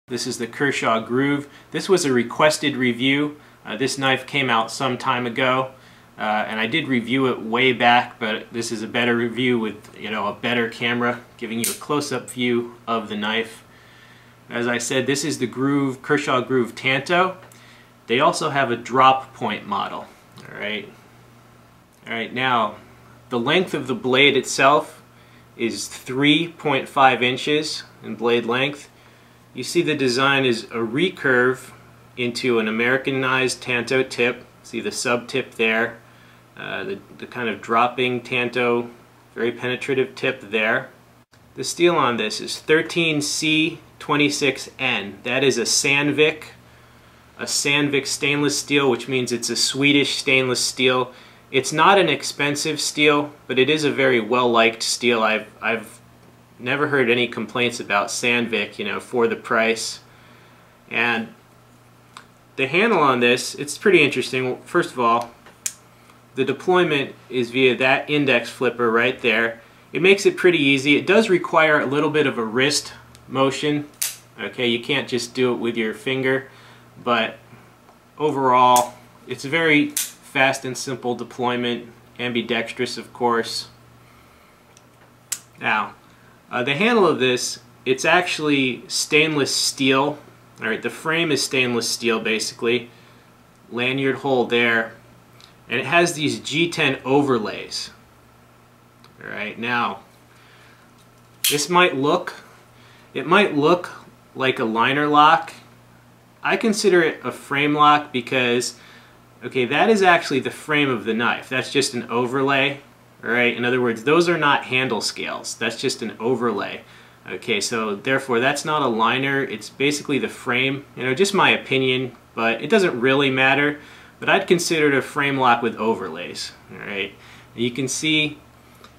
This is the Kershaw Groove. This was a requested review. This knife came out some time ago, and I did review it way back, but this is a better review with a better camera, giving you a close-up view of the knife. As I said, this is the Kershaw Groove Tanto. They also have a drop point model. All right. Now, the length of the blade itself is 3.5 inches in blade length. You see the design is a recurve into an Americanized Tanto tip. See the sub tip there, the kind of dropping Tanto, very penetrative tip there. The steel on this is 13C26N. That is a Sandvik stainless steel, which means it's a Swedish stainless steel. It's not an expensive steel, but it is a very well-liked steel. I've never heard any complaints about Sandvik, for the price. And the handle on this, it's pretty interesting. Well, first of all, the deployment is via that index flipper right there. It makes it pretty easy. It does require a little bit of a wrist motion. Okay, you can't just do it with your finger, but overall, it's a very fast and simple deployment, ambidextrous, of course. Now, the handle of this, it's actually stainless steel. All right, the frame is stainless steel basically. Lanyard hole there, and it has these G10 overlays. All right, now this might look like a liner lock. I consider it a frame lock because, okay, that is actually the frame of the knife. That's just an overlay. All right, in other words, those are not handle scales. That's just an overlay. Okay, so therefore that's not a liner. It's basically the frame. Just my opinion, but it doesn't really matter. But I'd consider it a frame lock with overlays. All right, and you can see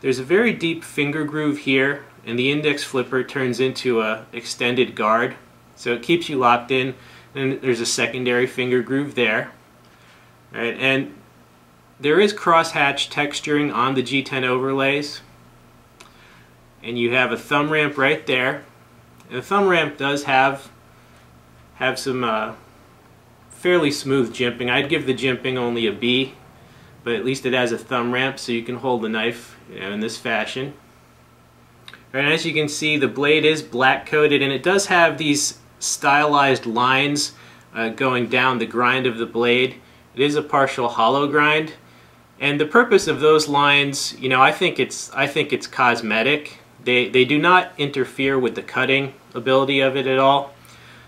there's a very deep finger groove here, and the index flipper turns into a extended guard, so it keeps you locked in. And there's a secondary finger groove there. All right, and there is crosshatch texturing on the G10 overlays, and you have a thumb ramp right there. And the thumb ramp does have some fairly smooth jimping. I'd give the jimping only a B, but at least it has a thumb ramp so you can hold the knife in this fashion. And as you can see, the blade is black coated, and it does have these stylized lines going down the grind of the blade. It is a partial hollow grind. And the purpose of those lines, I think it's cosmetic. They do not interfere with the cutting ability of it at all.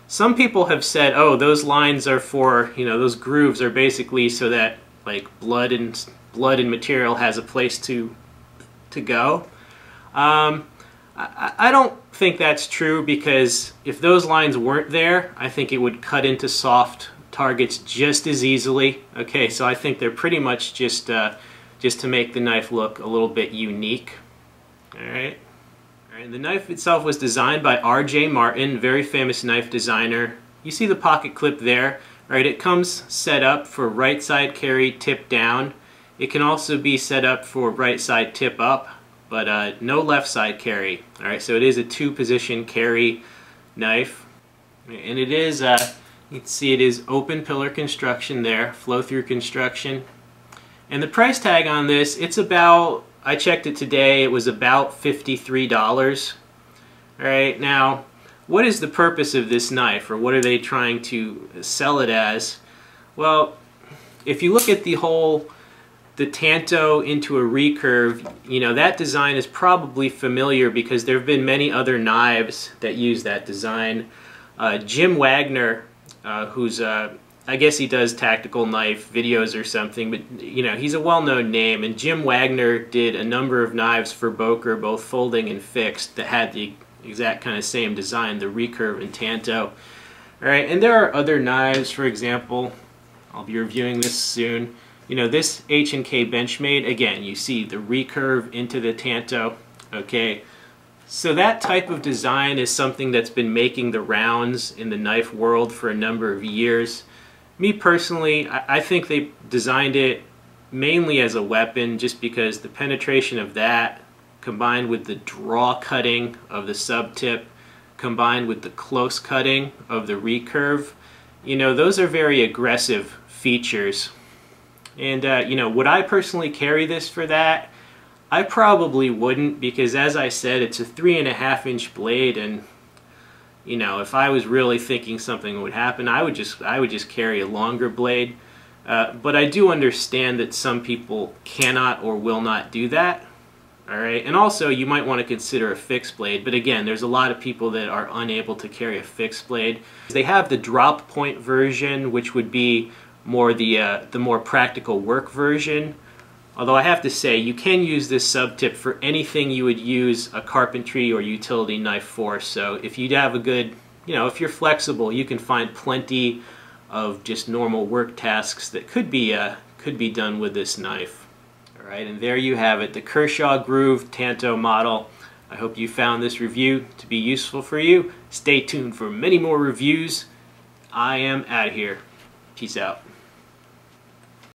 Some people have said, oh, those lines are for, those grooves are basically so that like blood and material has a place to go. I don't think that's true, because if those lines weren't there, I think it would cut into soft targets just as easily. Okay, so I think they're pretty much just to make the knife look a little bit unique. All right. The knife itself was designed by R.J. Martin, very famous knife designer. You see the pocket clip there. All right, it comes set up for right side carry, tip down. It can also be set up for right side tip up, but no left side carry. All right, so it is a two-position carry knife, and it is. You can see it is open pillar construction there, flow-through construction. And the price tag on this, it's about, I checked it today, it was about $53. All right, now, what is the purpose of this knife, or what are they trying to sell it as? Well, if you look at the Tanto into a recurve, that design is probably familiar because there have been many other knives that use that design. Jim Wagner, who's I guess he does tactical knife videos or something, but he's a well-known name, and Jim Wagner did a number of knives for Boker, both folding and fixed, that had the exact kind of same design, the recurve and Tanto. All right, and there are other knives, for example, I'll be reviewing this soon. This H&K Benchmade, again, you see the recurve into the Tanto. Okay, so that type of design is something that's been making the rounds in the knife world for a number of years. Me personally, I think they designed it mainly as a weapon, just because the penetration of that combined with the draw cutting of the sub tip combined with the close cutting of the recurve, you know, those are very aggressive features. And you know, would I personally carry this for that? I probably wouldn't, because as I said, it's a 3.5-inch blade, and you know, if I was really thinking something would happen, I would just carry a longer blade. But I do understand that some people cannot or will not do that. All right, and also you might want to consider a fixed blade, but again, there's a lot of people that are unable to carry a fixed blade. They have the drop point version, which would be more the more practical work version. Although I have to say, you can use this sub tip for anything you would use a carpentry or utility knife for. So if you have a good, you know, if you're flexible, you can find plenty of just normal work tasks that could be done with this knife. All right, and there you have it, the Kershaw Groove Tanto model. I hope you found this review to be useful for you. Stay tuned for many more reviews. I am out of here. Peace out.